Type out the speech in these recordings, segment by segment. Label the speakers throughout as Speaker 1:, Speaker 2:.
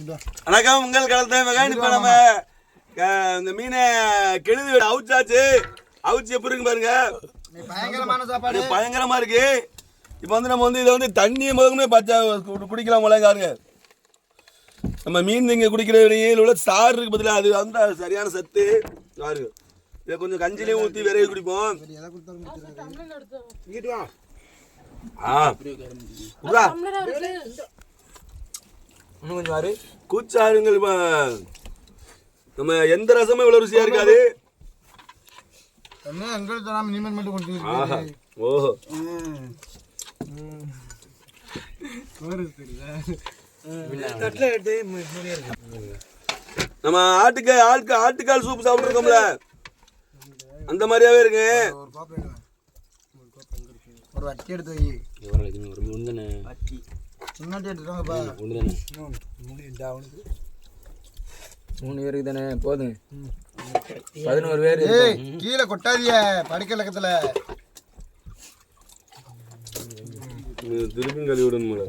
Speaker 1: வணக்கம் உங்கள் காலத்தை மகன். இப்போ நம்ம இந்த மீனை கெழுது அவுச்சாச்சு. அவுச்சி எப்படி இருக்கு பாருங்க, பயங்கரமா இருக்கு. இப்போ வந்து நம்ம வந்து இதை வந்து தண்ணியை முதலுமே பச்சை குடிக்கலாம் போலங்க. நம்ம மீன் இங்கே குடிக்கிற இடையில் உள்ள சாறு இருக்கு பதிலாக அது வந்து சரியான சத்து சாரு. இதை கொஞ்சம் கஞ்சிலையும் ஊற்றி விரைவி குடிப்போம்.
Speaker 2: இன்னும் கொஞ்சம் வாரு
Speaker 1: கூச்சாருங்கள். நம்ம எந்த ரசமும் இவ்வளவு ருசியா இருக்காது. ஓஹோ, நம்ம ஆட்டுக்கால் சூப் சாப்பிட்டுருக்கோம்ல, அந்த மாதிரியாவே இருக்கு.
Speaker 3: ஒரு வட்டி எடுத்து
Speaker 2: மூணு பேருக்கு தானே போதும். 11 பேர்
Speaker 3: கீழே கொட்டாதிய படுக்க லக்கத்துல
Speaker 1: திருப்பி கழுவி விடணும்.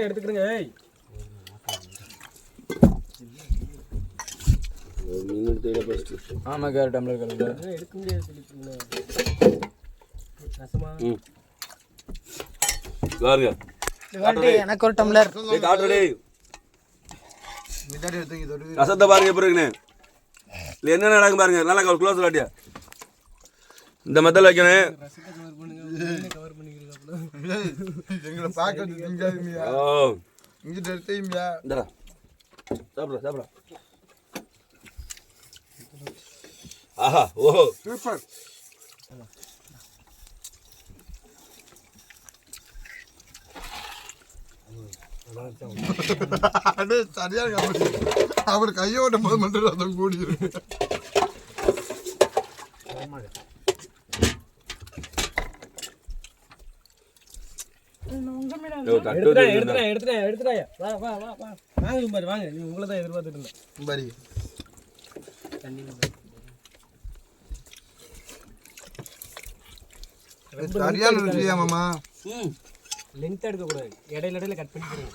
Speaker 4: எடுத்துக்கிறேங்க.
Speaker 2: ஆமா, கேரட் டம்ளர் கலந்து
Speaker 4: எடுக்க முடியாது.
Speaker 5: எனக்கு ஒரு டம்ளர்
Speaker 1: ரசத்தை பாருங்க எப்படி இருக்குன்னு. என்ன நடக்கும் பாருங்க. நல்லா க்ளோஸ் விளாட்டியா இந்த மெத்தல் வைக்கணும். சாப்பிட ஆஹா, ஓஹோ, சூப்பர்.
Speaker 3: சரியா அவர் கையோட மட்டும் ரதம் கூடி
Speaker 4: வாங்க, உங்களை தான் எதிர்பார்த்துட்டு இருந்தேன்.
Speaker 3: சரியான ருசியா மாமா.
Speaker 4: லென்த் எடுக்க கூடாது, இடையில கட் பண்ணி போடுங்க.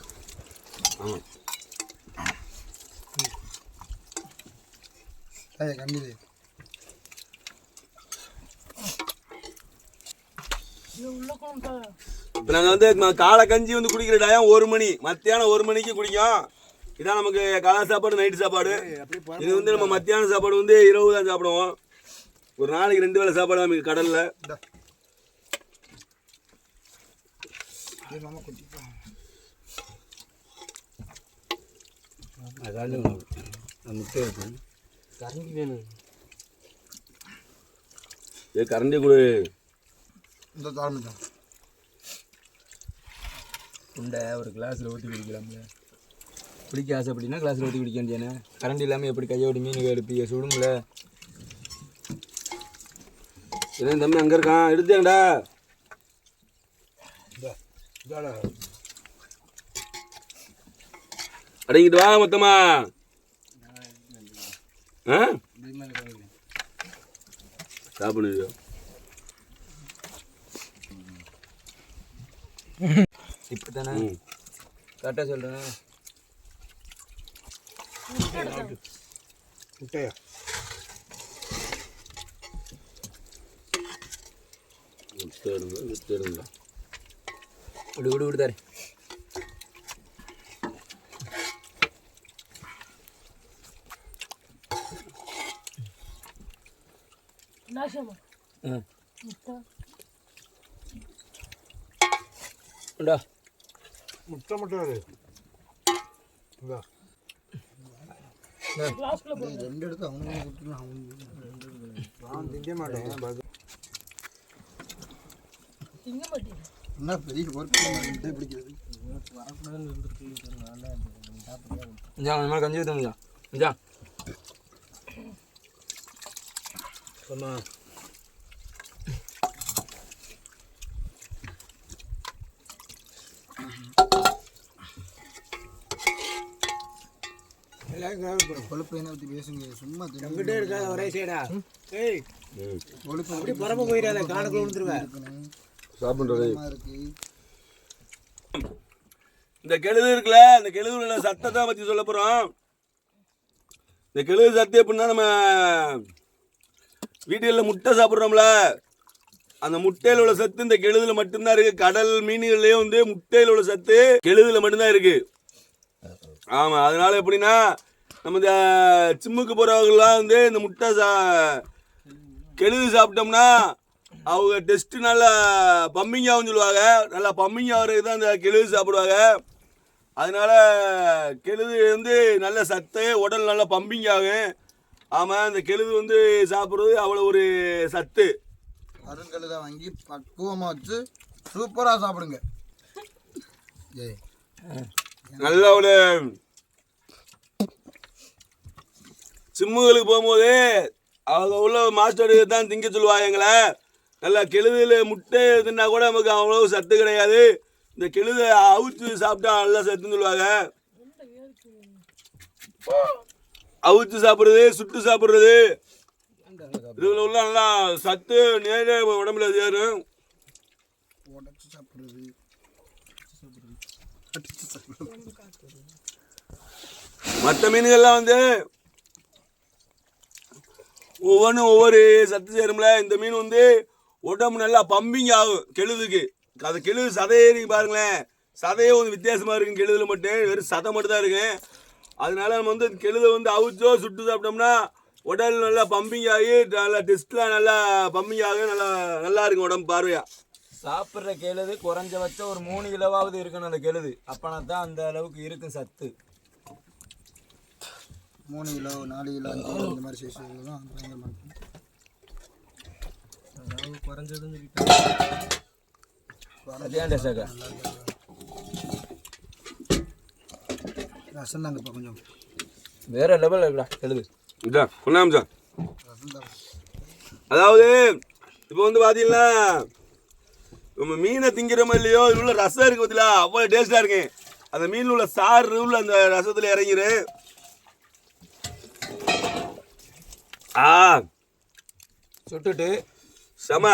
Speaker 1: இப்போ நாங்கள் வந்து காலை கஞ்சி வந்து குடிக்கிற டைம் 1 மணி, மத்தியானம் 1 மணிக்கு குடிக்கும். இதான் நமக்கு காலை சாப்பாடு, நைட்டு சாப்பாடு. இது வந்து நம்ம மத்தியான சாப்பாடு வந்து இரவு தான் சாப்பிடுவோம். ஒரு நாளைக்கு 2 வேளை சாப்பாடு நமக்கு கடலில்.
Speaker 4: கரண்டி வேணும்.
Speaker 1: கரண்டி கொடு.
Speaker 2: உண்டை ஒரு கிளாஸில் ஊற்றி குடிக்கலாம்ல. குடிக்க ஆசைப்படினா கிளாஸில் ஊற்றி குடிக்க வேண்டியானே. கரண்ட் இல்லாமல் எப்படி கையோடு மீன் எடுப்பீங்க? சுடுங்கள.
Speaker 1: என்ன தம்பி அங்கே இருக்கான், எடுத்தேன்டா. அடங்கிட்டு வா மொத்தமா. சாப்பிடுங்க.
Speaker 2: இப்போ தானே கரெக்டாக சொல்கிறேன்.
Speaker 3: முட்டையா
Speaker 2: விடு விடுதாரு. உண்டா
Speaker 3: முட்டை மட்டும் ரெண்டு எடுத்து அவங்க திங்க மாட்டேன். என்ன பெரிய ஒர்க் பிடிக்கிறது.
Speaker 2: கஞ்சி ஊற்றுங்க. இந்தா சொன்னா
Speaker 3: கொழுப்பு என்ன பற்றி பேசுங்க. சும்மா
Speaker 4: நம்பிட்டே இருக்காது ஒரே சைடா. ஏய் கொழுப்பு அப்படி பரம போயிடாத, காணுக்குள்ள விழுந்துருவேன்.
Speaker 1: சாப்பிடுறது இந்த கெழுது இருக்குல்ல, இந்த கெழுதுல சத்தத்தை பற்றி சொல்ல போகிறோம். இந்த கெழுது சத்து எப்படின்னா, நம்ம வீடுகளில் முட்டை சாப்பிட்றோம்ல, அந்த முட்டையில் உள்ள சத்து இந்த கெழுதுல மட்டும்தான் இருக்கு. கடல் மீன்கள்லயே வந்து முட்டையில் உள்ள சத்து கெழுதுல மட்டும்தான் இருக்கு. ஆமாம், அதனால எப்படின்னா நம்ம இந்த ஜிம்முக்கு போகிறவங்களாம் வந்து இந்த முட்டை கெழுது சாப்பிட்டோம்னா அவங்க டெஸ்ட்டு நல்லா பம்மிங் ஆகும்னு சொல்லுவாங்க. நல்லா பம்மிங் ஆகிறதுக்கு தான் இந்த கெழுது சாப்பிடுவாங்க. அதனால கெழுது வந்து நல்ல சத்து, உடல் நல்லா பம்பிங் ஆகும். ஆமாம், இந்த கெழுது வந்து சாப்பிட்றது அவ்வளோ ஒரு சத்து.
Speaker 3: அருங்கழுதை வாங்கி பக்குவமாக வச்சு சூப்பராக சாப்பிடுங்க.
Speaker 1: நல்ல ஒரு சிம்முகளுக்கு போகும்போது அவங்க உள்ள மாஸ்டர் தான் திங்க சொல்லுவாங்க எங்களை. நல்லா கெழுதுல முட்டை தின்னா கூட நமக்கு அவ்வளோ சத்து கிடையாது. இந்த கெழுதை அவிச்சு சாப்பிட்டா நல்லா சத்துன்னு சொல்லுவாங்க. அவிச்சு சாப்பிட்றது, சுட்டு சாப்பிட்றது, இதுல உள்ள நல்லா சத்து நேர உடம்புல சேரும். மற்ற மீன்கள்லாம் வந்து ஒவ்வொன்றும் ஒவ்வொரு சத்து சேரும்ல. இந்த மீன் வந்து உடம்பு நல்லா பம்பிங் ஆகும் கெழுதுக்கு. அது கெழுது சதையே நீங்கள் பாருங்களேன், சதையே வந்து வித்தியாசமாக இருக்கும். கெழுதுல மட்டும் வெறும் சதை மட்டும் தான் இருக்கு. அதனால நம்ம வந்து கெழுதை வந்து அவிச்சோ சுட்டு சாப்பிட்டோம்னா உடல் நல்லா பம்பிங் ஆகி நல்லா டெஸ்ட்லாம் நல்லா பம்பிங் ஆகும். நல்லா இருக்கும் உடம்பு பார்வையா.
Speaker 2: சாப்பிட்ற கெழுது குறைஞ்சபட்சம் ஒரு 3 கிலோவாவது இருக்கணும் அந்த கெழுது. அப்பனா தான் அந்த அளவுக்கு இருக்கும் சத்து.
Speaker 3: 3 கிலோ 4 கிலோ இந்த மாதிரி சைஸ் தான் பயங்கரமாக இருக்கும்.
Speaker 4: அதாவது குறைஞ்சதுன்னு
Speaker 3: ரசம் தாங்க இப்போ கொஞ்சம்
Speaker 2: வேற லெவல் இருக்குடா கெழுது.
Speaker 1: இதான் கொண்டாம்சா. அதாவது இப்போ வந்து பார்த்தீங்கன்னா நம்ம மீனை திங்கிறோமோ இல்லையோ, இது உள்ள ரசம் இருக்கு பார்த்தீங்களா, அவ்வளோ டேஸ்டாக இருக்கு. அந்த மீனில் உள்ள சாறு உள்ள அந்த ரசத்தில் இறங்கிரு.
Speaker 2: சுட்டுட்டு
Speaker 1: செம.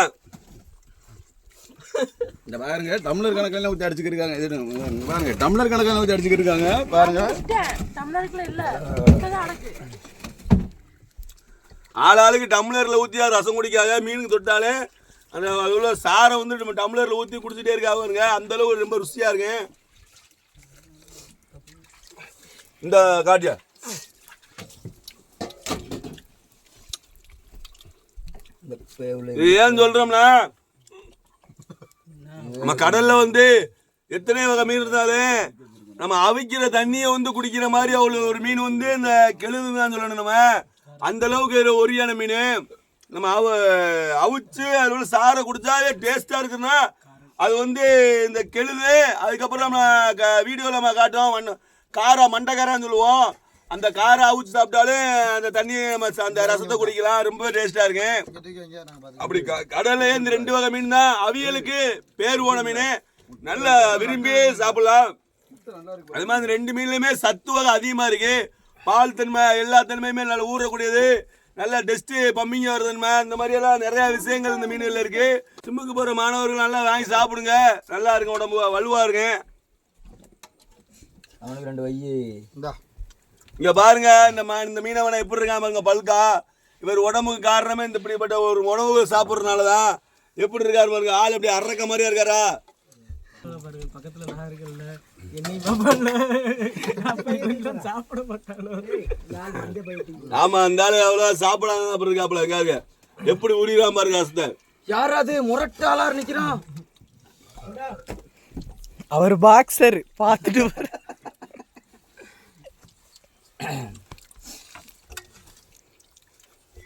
Speaker 3: இந்த பாருங்க டம்ளர் கணக்கில் ஊற்றி அடிச்சுக்கிருக்காங்க. இது பாருங்க டம்ளர் கணக்கில் ஊற்றி அடிச்சுக்கிருக்காங்க பாருங்க.
Speaker 1: ஆளாளுக்கு டம்ளரில் ஊற்றி ரசம் குடிக்காத. மீனுக்கு தொட்டாலே அந்த உள்ள சாரை வந்து நம்ம டம்ளரில் ஊற்றி குடிச்சிட்டே இருக்காங்க. அந்த அளவு ரொம்ப ருசியாக இருக்கு. இந்த காட்டியா இது ஏன் சொல்றோம்னா, நம்ம கடல்ல வந்து எத்தனை வகை மீன் இருந்தாலும் நம்ம அவிக்கிற தண்ணியை வந்து குடிக்கிற மாதிரி அவ்வளோ ஒரு மீன் வந்து இந்த கெழுதுன்னு தான் சொல்லணும். நம்ம அந்த அளவுக்கு ஒரியான மீன். நம்ம அவிச்சு அதில் உள்ள சாரை குடிச்சாலே டேஸ்டா இருக்குன்னா அது வந்து இந்த கெழுது. அதுக்கப்புறம் நம்ம வீடியோவில் நம்ம காட்டுவோம், மண்டைக்காரான்னு சொல்லுவோம். அந்த காரை அவிச்சு சாப்பிட்டாலே அந்த தண்ணியை அந்த ரசத்தை குடிக்கலாம். ரொம்ப டேஸ்டா இருக்கு. அப்படி கடல்ல இந்த 2 வகை மீன் தான் அவியலுக்கு பேர் போன மீன். நல்லா விரும்பி சாப்பிடலாம். அது மாதிரி 2 மீன்லயுமே சத்து வகை அதிகமா இருக்கு. பால் தன்மை எல்லா தன்மையுமே நல்லா ஊறக்கூடியது. நல்லா டெஸ்ட் பம்மிங்க வருதுன்மை. இந்த மாதிரி எல்லாம் நிறைய விஷயங்கள் இந்த மீன்கள் இருக்கு. ஜிம்முக்கு போற மாணவர்கள் நல்லா வாங்கி சாப்பிடுங்க. நல்லா இருக்கும், உடம்பு வலுவா இருக்கு.
Speaker 2: அவனுக்கு 2 வையி
Speaker 3: இந்தா
Speaker 1: இங்க பாருங்க, இந்த மீனவனை எப்படி இருக்கான் பாருங்க, பல்கா. இவர் உடம்புக்கு காரணமே இந்த இப்படிப்பட்ட ஒரு உணவு சாப்பிட்றதுனாலதான். எப்படி இருக்காரு பாருங்க, ஆள் எப்படி அரக்க மாதிரியா இருக்காரா.
Speaker 4: பக்கத்துல நான் இருக்கல, என்னை சாப்பிட மாட்டாலும்.
Speaker 1: ஆமா, அந்த ஆளு அவ்வளவு சாப்பிடாம இருக்காப்புல இருக்காரு. எப்படி உரியாம பாருங்க அஸ்த.
Speaker 2: யாராவது முரட்டாளா நிக்கிறான்.
Speaker 4: அவர் பாக்ஸர் பார்த்துட்டு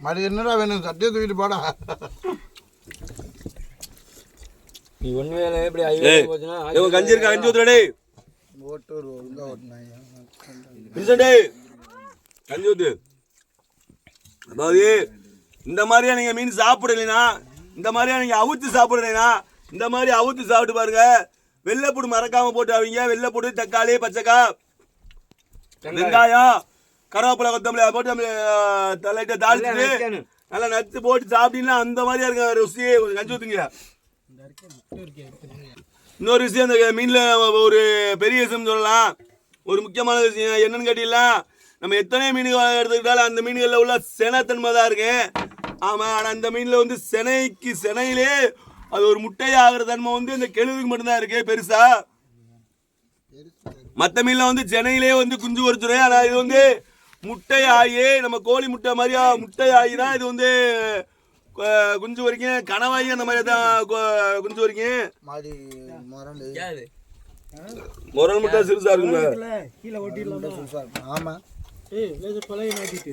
Speaker 3: மறு என்னடா வேணும், சட்டையை தூக்கிட்டு போடா.
Speaker 2: நீ ஒண்ணுவேல எப்படி ஐவே போச்சுனா
Speaker 1: இவன் கஞ்சி இருக்கா, கஞ்சி ஊத்துறடே.
Speaker 3: ஓட்டூர் ஒழுங்கா ஓட்டுனாங்க.
Speaker 1: பிரிசடே கஞ்சி ஊத்து. அதாவது இந்த மாதிரியா நீங்க மீன் சாப்பிடலைனா, இந்த மாதிரியா நீங்க அவுத்து சாப்பிடலைனா, இந்த மாதிரி அவுத்து சாப்பிட்டு பாருங்க. வெள்ளைப்பூடு மறக்காம போட்டு அவங்க. வெள்ளைப்பூடு, தக்காளி, பச்சைக்காய், வெங்காயம், கருவேப்பிலை, கொத்தமல்லி போட்டு லைட்டா தாளிச்சுட்டு நல்லா நத்து போட்டு சாப்பிட்டீங்கன்னா அந்த மாதிரியா இருக்க ருசி. கொஞ்சம் கஞ்சி ஊத்துங்க. இன்னொரு விஷயம் இந்த மீனில் ஒரு பெரிய விஷயம் சொல்லலாம். ஒரு முக்கியமான விஷயம் என்னன்னு கேட்டீங்களா, நம்ம எத்தனை மீன்கள் எடுத்துக்கிட்டாலும் அந்த மீன்களில் உள்ள செனத்தன்மை தான் இருக்கு. ஆமாம், ஆனால் அந்த மீனில் வந்து செனையிலே அது ஒரு முட்டையாகிற தன்மை வந்து இந்த கெழுதுக்கு மட்டும்தான் இருக்கு பெருசா. மற்ற மீன்ல வந்து சென்னையிலே வந்து குஞ்சு பொறிச்சிடும். ஆனால் இது வந்து முட்டையாகி நம்ம கோழி முட்டை மாதிரியா முட்டையாகி தான் இது வந்து குஞ்சு வரைக்கும் கனவாகி அந்த மாதிரி தான் குஞ்சு வரைக்கும். முரண் முட்டை சிறுசா இருக்குங்க.
Speaker 4: கீழே ஓட்டிடலாம்.
Speaker 5: ஆமா
Speaker 4: பழைய மாட்டிட்டு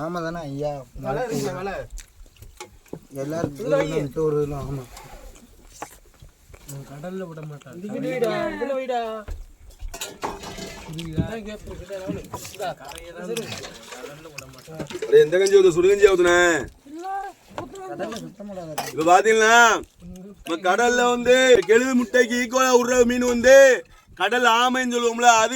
Speaker 5: ஆமா தானே ஐயா. எல்லாரும் ஒரு ஆமா
Speaker 4: கடல்ல விட மாட்டாங்க.
Speaker 1: எந்த கஞ்சி ஊத்து? சுடுகஞ்சி ஊத்துனே. இப்ப பாத்தீங்கன்னா நம்ம கடல்ல வந்து கெழுது முட்டைக்கு ஈக்குவலா விடுற மீன் வந்து கடல் ஆமைன்னு சொல்லுவோம்ல. அது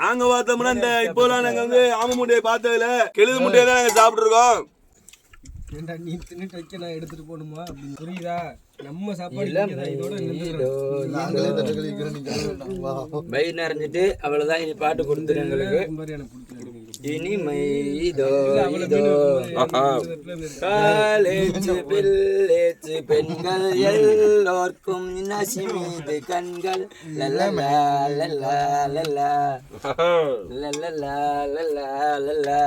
Speaker 1: நாங்க பார்த்தோம்னா இந்த இப்போலாம் நாங்க வந்து ஆமை முட்டையை பார்த்ததுல கெழுது முட்டையை தான் நாங்க சாப்பிட்டு இருக்கோம்.
Speaker 4: நீ தின்னுட்டு வைக்க நான் எடுத்துட்டு போகணுமா அப்படின்னு புரியுதா? நம்ம சாப்பாடு
Speaker 2: வயிறு நிறைஞ்சிட்டு அவ்வளவுதான். இனி பாட்டு கொடுத்துரு எங்களுக்கு. இனிமை இதோ இதோ காலேஜ் பில்லேஜ் பெண்கள் எல்லோர்க்கும் நசி மீது கண்கள் லல்லா லல்லா லல்லா லல்லா லல்லா லல்லா